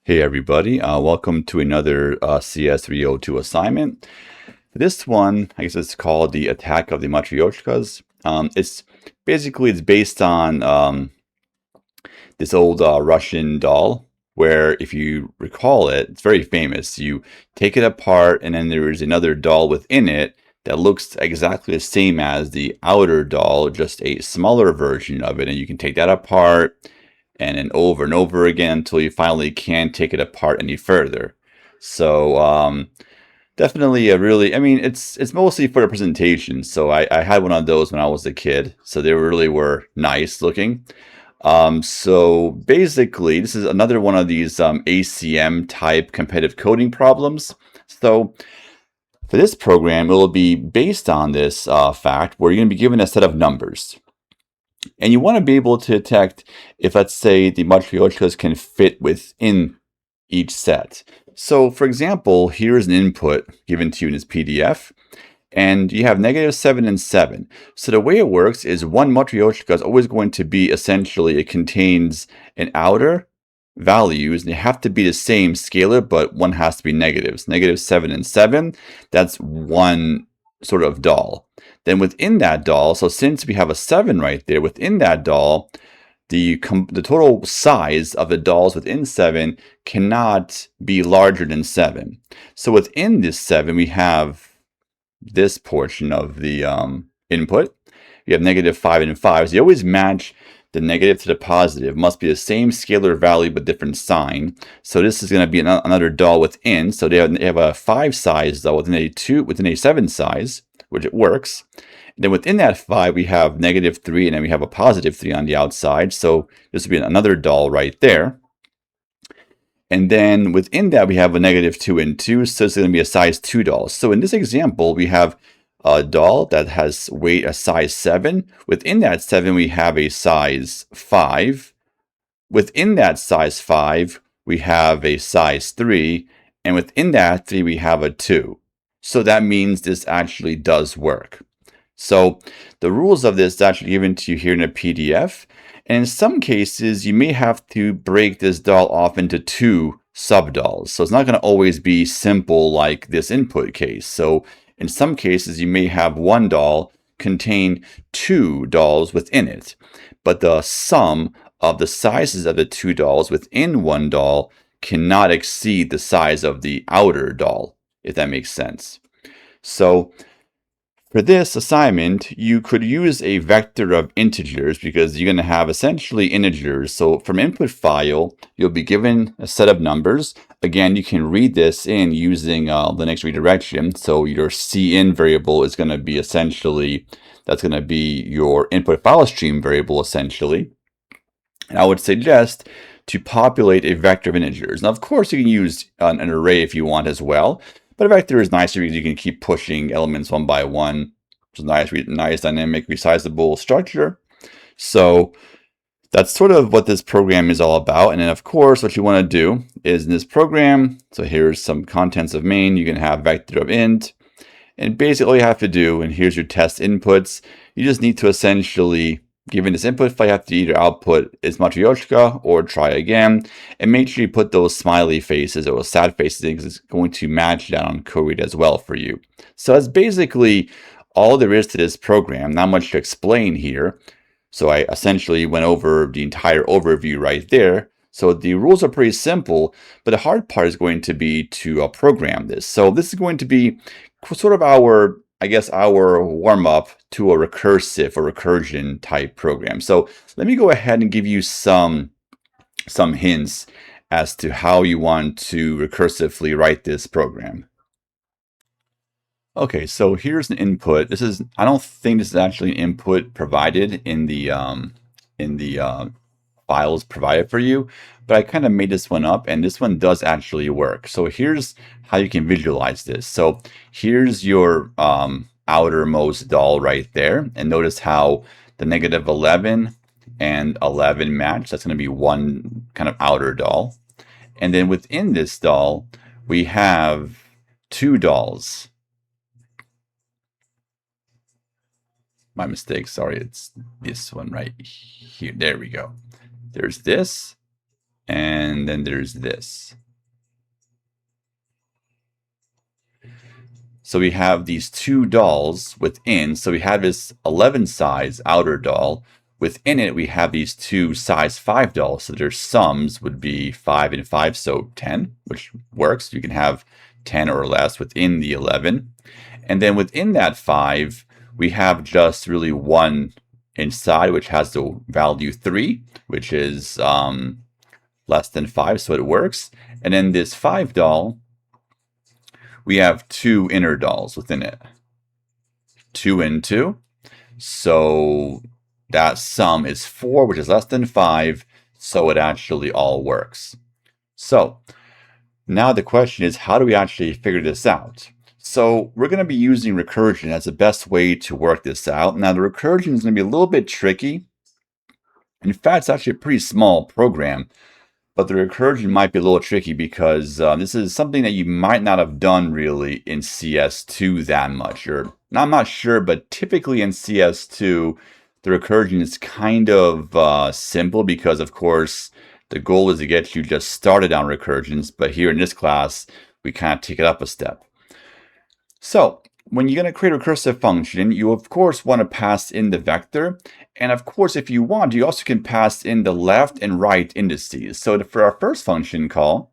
Hey everybody, welcome to another CS302 assignment. This one, I guess it's called the Attack of the Matryoshkas. It's based on this old Russian doll, where if you recall it, it's very famous. You take it apart and then there is another doll within it that looks exactly the same as the outer doll, just a smaller version of it, and you can take that apart and over again until you finally can't take it apart any further. So definitely a really, I mean, it's mostly for the presentation. So I had one of those when I was a kid. So they really were nice looking. So basically, this is another one of these ACM type competitive coding problems. So for this program, it will be based on this fact where you're going to be given a set of numbers. And you want to be able to detect if, let's say, the matryoshkas can fit within each set. So, for example, here's an input given to you in this PDF, and you have -7 and 7. So the way it works is one matryoshka is always going to be essentially, it contains an outer values, and they have to be the same scalar, but one has to be negatives. -7 and 7, that's one sort of doll. Then within that doll, so since we have a 7 right there, within that doll, the total size of the dolls within 7 cannot be larger than 7. So within this 7, we have this portion of the input. You have -5 and 5. So you always match the negative to the positive. It must be the same scalar value but different sign. So this is going to be another doll within. So they have a 5 size doll within a 7 size, which it works. And then within that 5, we have -3, and then we have a +3 on the outside. So this would be another doll right there. And then within that, we have a -2 and 2, so it's going to be a size 2 doll. So in this example, we have a doll that has weight a size 7. Within that 7, we have a size 5. Within that size 5, we have a size 3. And within that 3, we have a 2. So that means this actually does work. So the rules of this is actually given to you here in a PDF. And in some cases, you may have to break this doll off into 2 subdolls. So it's not going to always be simple like this input case. So in some cases, you may have one doll contain 2 dolls within it. But the sum of the sizes of the 2 dolls within one doll cannot exceed the size of the outer doll, if that makes sense. So for this assignment, you could use a vector of integers because you're going to have essentially integers. So from input file, you'll be given a set of numbers. Again, you can read this in using the next redirection. So your cin variable is going to be essentially, that's going to be your input file stream variable essentially. And I would suggest to populate a vector of integers. Now, of course, you can use an array if you want as well. But a vector is nicer because you can keep pushing elements one by one. It's a nice dynamic, resizable structure. So that's sort of what this program is all about. And then, of course, what you want to do is in this program, so here's some contents of main. You can have vector of int. And basically all you have to do, and here's your test inputs, you just need to essentially, given this input file, you have to either output is matryoshka or try again, and make sure you put those smiley faces or sad faces in because it's going to match that on code as well for you. So that's basically all there is to this program. Not much to explain here. So I essentially went over the entire overview right there. So the rules are pretty simple, but the hard part is going to be to program this. So this is going to be sort of our, I guess, our warm-up to a recursive or recursion type program. So let me go ahead and give you some hints as to how you want to recursively write this program. Okay, so here's an input. This is, I don't think this is actually an input provided in the files provided for you, but I kind of made this one up, and this one does actually work. So here's how you can visualize this. So here's your outermost doll right there, and notice how the -11 and 11 match. That's going to be one kind of outer doll. And then within this doll, we have 2 dolls. My mistake, sorry, it's this one right here. There we go. There's this, And then there's this. So we have these two dolls within. So we have this 11 size outer doll. Within it, we have these two size 5 dolls. So their sums would be 5 and 5, so 10, which works. You can have 10 or less within the 11. And then within that 5, we have just really one inside, which has the value 3, which is less than 5, so it works. And then this 5 doll, we have two inner dolls within it. 2 and 2. So that sum is 4, which is less than 5, so it actually all works. So now the question is, how do we actually figure this out? So we're going to be using recursion as the best way to work this out. Now the recursion is going to be a little bit tricky. In fact, it's actually a pretty small program. But the recursion might be a little tricky because this is something that you might not have done really in CS2 that much. Or I'm not sure, but typically in CS2, the recursion is kind of simple because, of course, the goal is to get you just started on recursions. But here in this class, we kind of take it up a step. So when you're going to create a recursive function, you of course want to pass in the vector. And of course, if you want, you also can pass in the left and right indices. So for our first function call,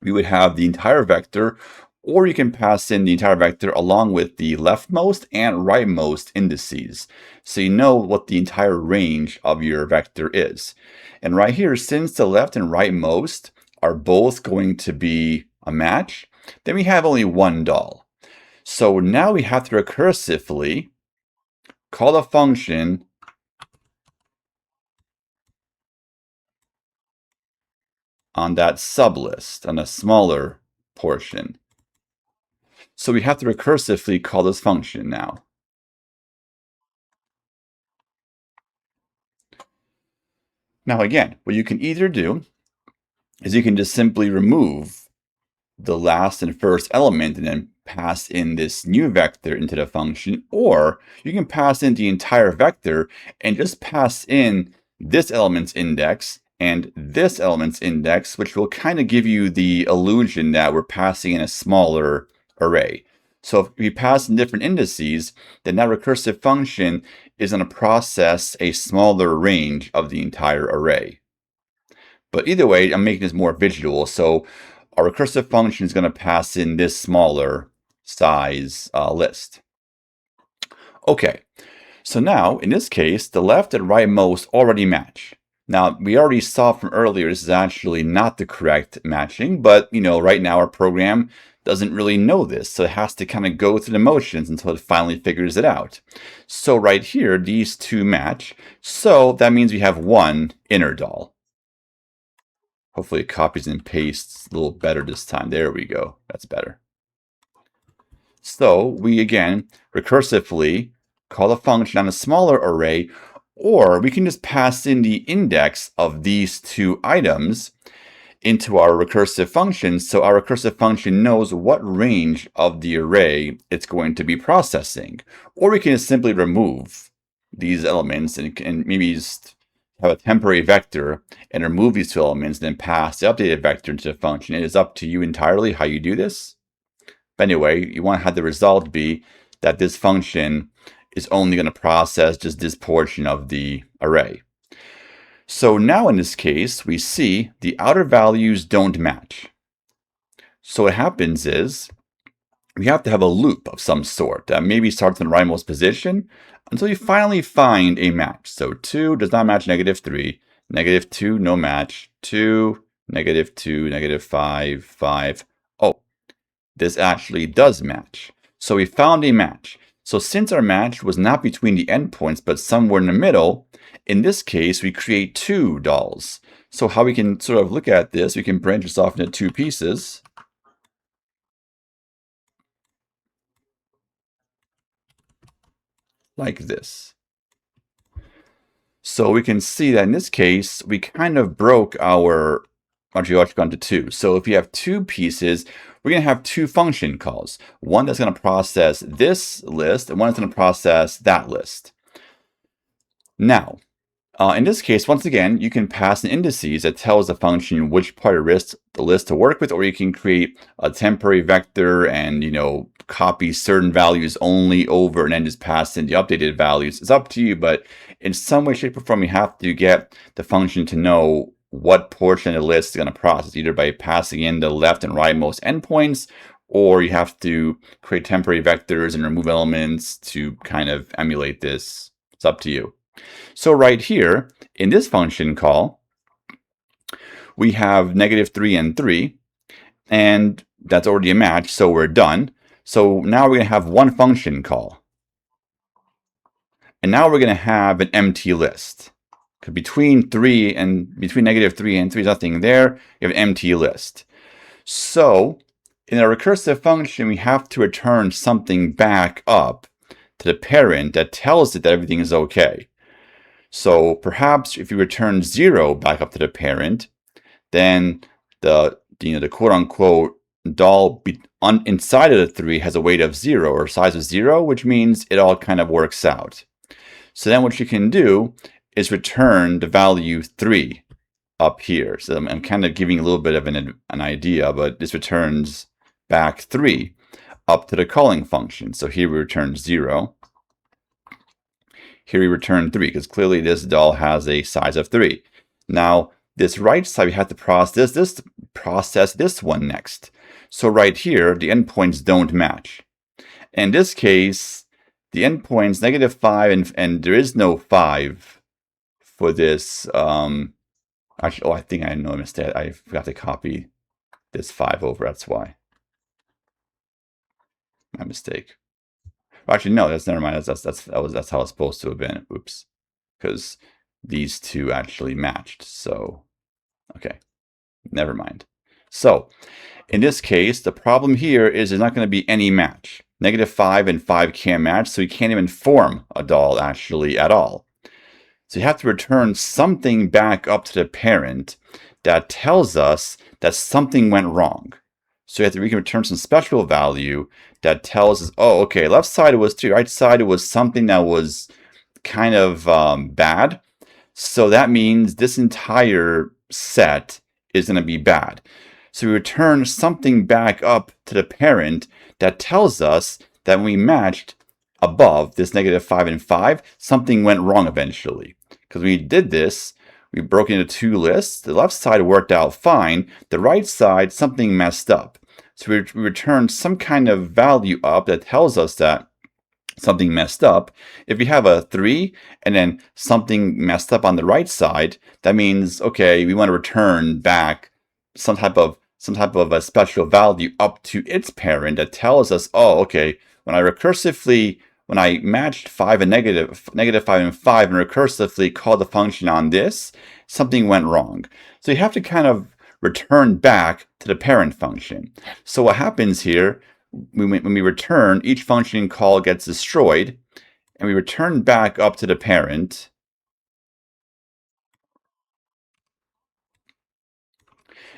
we would have the entire vector, or you can pass in the entire vector along with the leftmost and rightmost indices. So you know what the entire range of your vector is. And right here, since the left and rightmost are both going to be a match, then we have only one doll. So now we have to recursively call a function on that sublist, on a smaller portion. So we have to recursively call this function now. Now again, what you can either do is you can just simply remove the last and first element and then pass in this new vector into the function, or you can pass in the entire vector and just pass in this element's index and this element's index, which will kind of give you the illusion that we're passing in a smaller array. So if we pass in different indices, then that recursive function is going to process a smaller range of the entire array. But either way, I'm making this more visual. So our recursive function is going to pass in this smaller size list. Okay, so now in this case, the left and rightmost already match. Now, we already saw from earlier, this is actually not the correct matching, but right now our program doesn't really know this, so it has to kind of go through the motions until it finally figures it out. So right here, these two match, so that means we have one inner doll. Hopefully it copies and pastes a little better this time. There we go. That's better. So we, again, recursively call a function on a smaller array, or we can just pass in the index of these two items into our recursive function, so our recursive function knows what range of the array it's going to be processing. Or we can just simply remove these elements and maybe just have a temporary vector and remove these two elements, then pass the updated vector into the function. It is up to you entirely how you do this. But anyway, you want to have the result be that this function is only going to process just this portion of the array. So now in this case, we see the outer values don't match. So what happens is we have to have a loop of some sort that maybe starts in the rightmost position until you finally find a match. So 2 does not match -3, -2 no match, 2, -2, -5, 5. Oh, this actually does match. So we found a match. So since our match was not between the endpoints but somewhere in the middle, in this case we create two dolls. So how we can sort of look at this, we can branch this off into two pieces. Like this. So we can see that in this case, we kind of broke our Andro-Vasko into two. So if you have two pieces, we're going to have two function calls. One that's going to process this list, and one that's going to process that list. Now, In this case, once again, you can pass an indices that tells the function which part of the list to work with, or you can create a temporary vector and, copy certain values only over and then just pass in the updated values. It's up to you, but in some way, shape, or form, you have to get the function to know what portion of the list is going to process, either by passing in the left and rightmost endpoints, or you have to create temporary vectors and remove elements to kind of emulate this. It's up to you. So right here, in this function call, we have -3 and 3, and that's already a match, so we're done. So now we're going to have one function call. And now we're going to have an empty list. Because between -3 and 3 there's nothing there. You have an empty list. So in a recursive function, we have to return something back up to the parent that tells it that everything is okay. So perhaps if you return 0 back up to the parent, then the quote-unquote doll inside of the 3 has a weight of 0 or size of 0, which means it all kind of works out. So then what you can do is return the value 3 up here. So I'm kind of giving a little bit of an idea, but this returns back 3 up to the calling function. So here we return 0. Here we return 3, because clearly this doll has a size of 3. Now, this right side, we have to process this one next. So right here, the endpoints don't match. In this case, the endpoints -5, and there is no 5 for this. Actually, I think I know a mistake. I forgot to copy this 5 over. That's why. My mistake. Actually, no, never mind. That's how it's supposed to have been. Oops, because these two actually matched. So, okay, never mind. So, in this case, the problem here is there's not going to be any match. -5 and 5 can't match, so you can't even form a doll actually at all. So you have to return something back up to the parent that tells us that something went wrong. So we can return some special value that tells us, oh, okay, left side was 3, right side was something that was kind of bad. So that means this entire set is going to be bad. So we return something back up to the parent that tells us that when we matched above this -5 and 5, something went wrong eventually. Because when we did this, we broke into 2 lists. The left side worked out fine. The right side, something messed up. So we returned some kind of value up that tells us that something messed up. If we have a 3 and then something messed up on the right side, that means, okay, we want to return back some type of a special value up to its parent that tells us, oh, okay, when I matched 5 and -5 and 5 and recursively called the function on this, something went wrong. So you have to kind of return back to the parent function. So what happens here, when we return, each function call gets destroyed, and we return back up to the parent.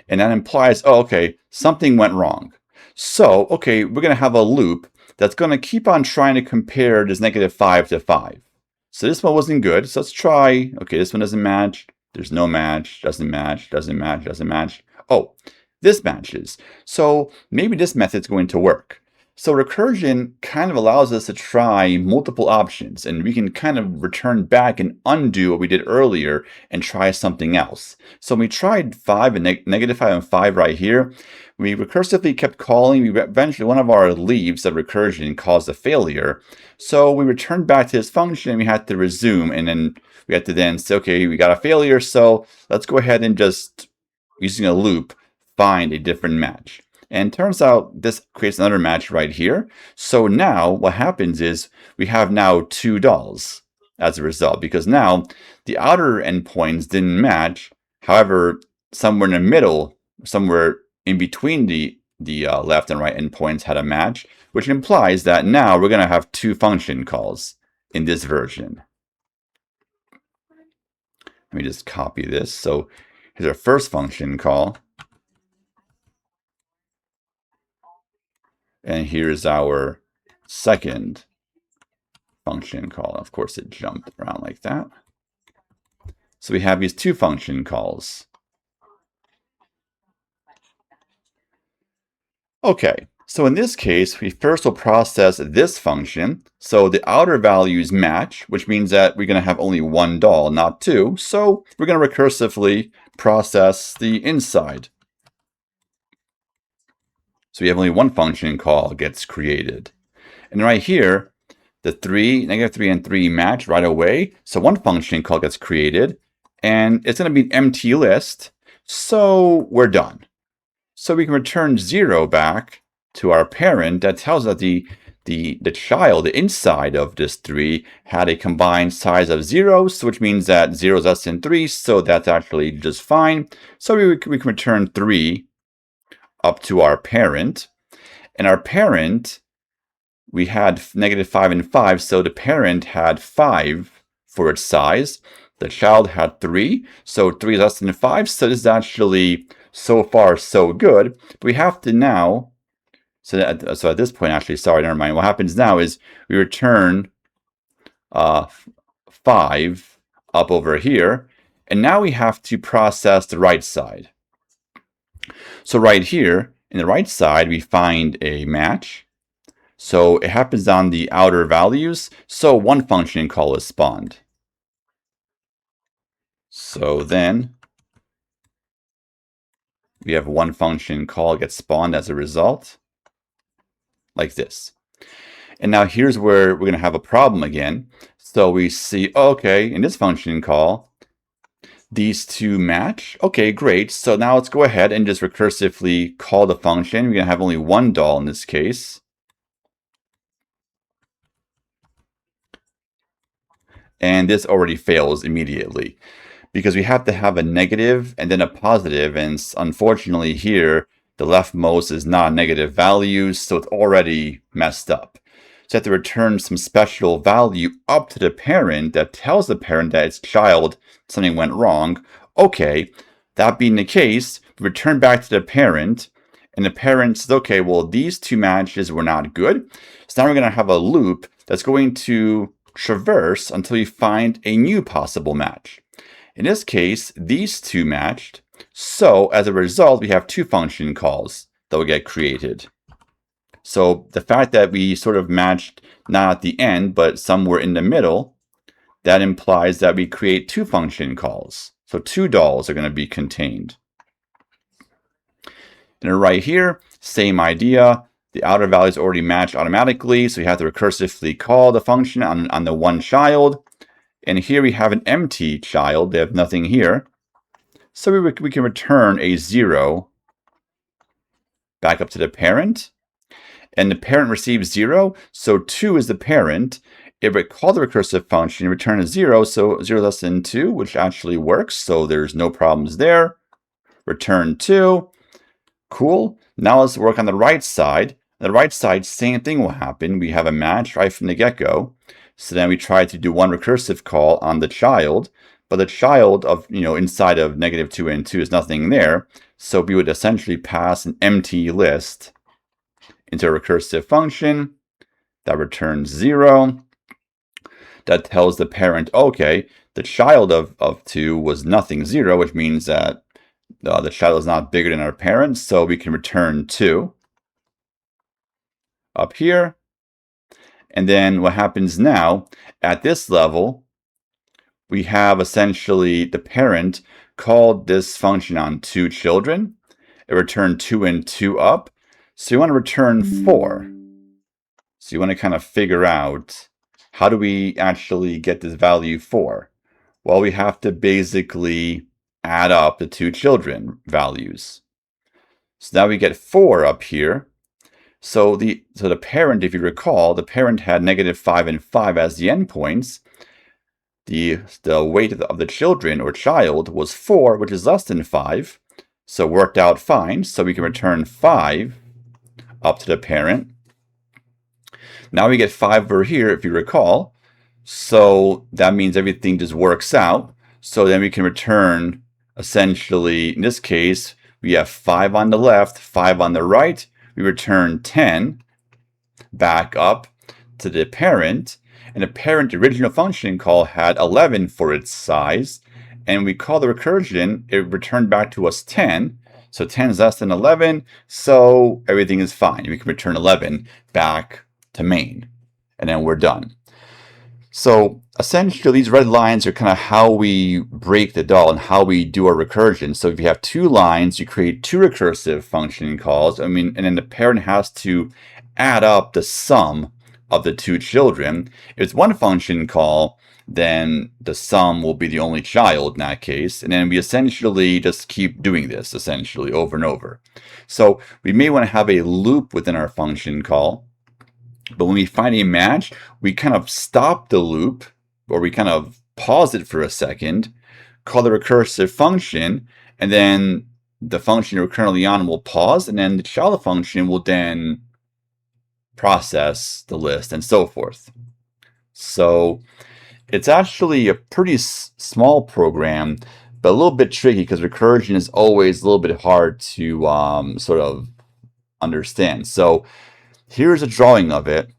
And that implies, oh, okay, something went wrong. So, okay, we're going to have a loop that's going to keep on trying to compare this -5 to 5. So this one wasn't good. So let's try, okay, this one doesn't match. There's no match, doesn't match, doesn't match, doesn't match. Oh, this matches. So maybe this method's going to work. So recursion kind of allows us to try multiple options, and we can kind of return back and undo what we did earlier and try something else. So we tried 5 and -5 and 5 right here. We recursively kept calling. We eventually, one of our leaves of recursion caused a failure. So we returned back to this function, and we had to resume, and then we had to then say, okay, we got a failure, so let's go ahead and just, using a loop, find a different match. And turns out this creates another match right here. So now what happens is we have now 2 dolls as a result, because now the outer endpoints didn't match. However, somewhere in the middle, somewhere in between the left and right endpoints had a match, which implies that now we're going to have 2 function calls in this version. Let me just copy this. So here's our first function call. And here's our second function call. Of course, it jumped around like that. So we have these two function calls. Okay, so in this case, we first will process this function. So the outer values match, which means that we're going to have only one doll, not two. So we're going to recursively process the inside. So we have only one function call gets created. And right here, the -3 and 3 match right away. So one function call gets created, and it's going to be an empty list. So we're done. So we can return 0 back to our parent. That tells us that the child inside of this 3 had a combined size of 0, so which means that 0 is less than 3, so that's actually just fine. So we can return 3 up to our parent. And our parent, we had -5 and 5, so the parent had 5 for its size. The child had 3, so 3 is less than 5, so this is actually so far so good. But we have to now, so at this point, actually, sorry, never mind. What happens now is we return 5 up over here, and now we have to process the right side. So right here, in the right side, we find a match. So it happens on the outer values, so one function call is spawned. So then we have one function call gets spawned as a result, like this. And now here's where we're going to have a problem again. So we see, okay, in this function call, these two match. Okay, great. So now let's go ahead and just recursively call the function. We're going to have only one doll in this case. And this already fails immediately, because we have to have a negative and then a positive, and unfortunately here, the leftmost is not a negative value, so it's already messed up. So you have to return some special value up to the parent that tells the parent that its child, something went wrong. Okay, that being the case, we return back to the parent, and the parent says, okay, well, these two matches were not good. So now we're going to have a loop that's going to traverse until you find a new possible match. In this case, these two matched, so as a result, we have two function calls that will get created. So the fact that we sort of matched not at the end, but somewhere in the middle, that implies that we create two function calls. So two dolls are going to be contained. And right here, same idea. The outer values already match automatically, so we have to recursively call the function on the one child. And here we have an empty child. They have nothing here. So we can return a 0 back up to the parent. And the parent receives 0, so 2 is the parent. If we call the recursive function, return a 0, so 0 less than 2, which actually works, so there's no problems there. Return 2. Cool. Now let's work on the right side. On the right side, same thing will happen. We have a match right from the get-go. So then we try to do one recursive call on the child, but the child of, inside of -2 and 2 is nothing there. So we would essentially pass an empty list into a recursive function that returns 0. That tells the parent, okay, the child of 2 was nothing, 0, which means that the child is not bigger than our parent, so we can return 2 up here. And then what happens now, at this level, we have essentially the parent called this function on 2 children. It returned 2 and 2 up. So you want to return 4. So you want to kind of figure out, how do we actually get this value 4? Well, we have to basically add up the 2 children values. So now we get 4 up here. So the parent, if you recall, the parent had -5 and 5 as the endpoints. The weight of the children or child was 4, which is less than 5. So it worked out fine. So we can return 5 up to the parent. Now we get 5 over here, if you recall. So that means everything just works out. So then we can return, essentially, in this case, we have 5 on the left, 5 on the right. We return 10 back up to the parent. And the parent original function call had 11 for its size. and we call the recursion, it returned back to us 10. So 10 is less than 11, so everything is fine. We can return 11 back to main, and then we're done. So essentially, these red lines are kind of how we break the doll and how we do our recursion. So if you have two lines, you create two recursive function calls. And then the parent has to add up the sum of the two children. If it's one function call, then the sum will be the only child in that case. And then we essentially just keep doing this essentially over and over. So we may want to have a loop within our function call. But when we find a match, we kind of stop the loop, or we kind of pause it for a second, call the recursive function, and then the function you're currently on will pause, and then the child function will then process the list, and so forth. So it's actually a pretty small program, but a little bit tricky because recursion is always a little bit hard to sort of understand. So here's a drawing of it.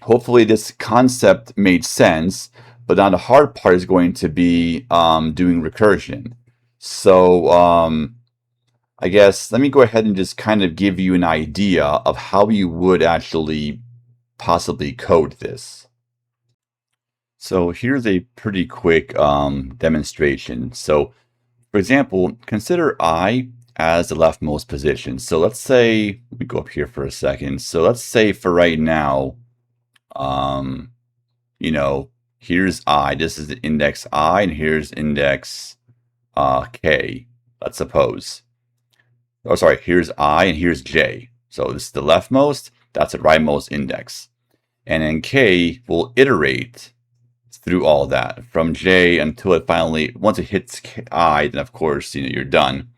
Hopefully this concept made sense, but now the hard part is going to be doing recursion. So I guess let me go ahead and just kind of give you an idea of how you would actually possibly code this. So here's a pretty quick demonstration. So for example, consider I as the leftmost position. So let's say, let me go up here for a second. So let's say for right now, you know, here's I, this is the index I, and here's index K, let's suppose. Oh, sorry, here's I and here's J. So this is the leftmost, that's the rightmost index. And then K will iterate through all that from J until it finally, once it hits I, then of course, you're done.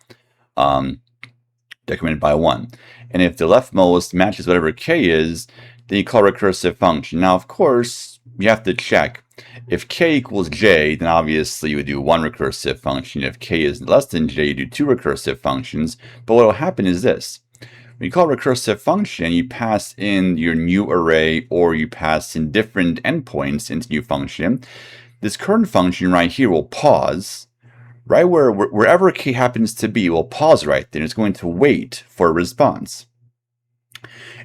Decremented by 1. And if the leftmost matches whatever K is, then you call a recursive function. Now, of course, you have to check. If K equals J, then obviously you would do one recursive function. If K is less than J, you do two recursive functions. But what will happen is this. When you call a recursive function, you pass in your new array, or you pass in different endpoints into new function. This current function right here will pause. Right wherever K happens to be, will pause right there. It's going to wait for a response.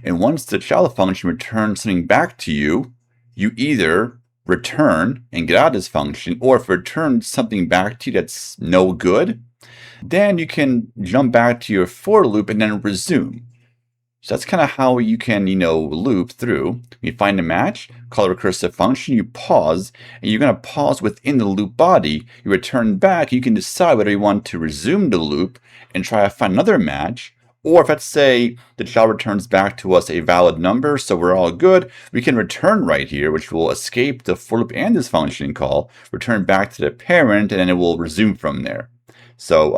And once the child function returns something back to you, you either return and get out of this function, or if it returns something back to you that's no good, then you can jump back to your for loop and then resume. So that's kind of how you can, loop through. When you find a match, call a recursive function, you pause, and you're going to pause within the loop body. You return back, you can decide whether you want to resume the loop and try to find another match, or if, let's say, the child returns back to us a valid number, so we're all good, we can return right here, which will escape the for loop and this function call, return back to the parent, and then it will resume from there. So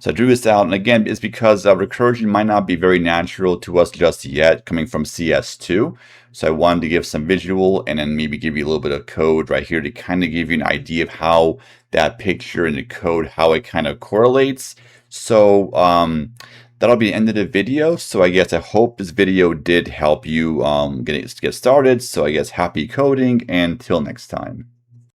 I drew this out, and again, it's because recursion might not be very natural to us just yet, coming from CS2. So I wanted to give some visual, and then maybe give you a little bit of code right here to kind of give you an idea of how that picture in the code, how it kind of correlates. So that'll be the end of the video. So I guess I hope this video did help you get started. So I guess happy coding, and till next time.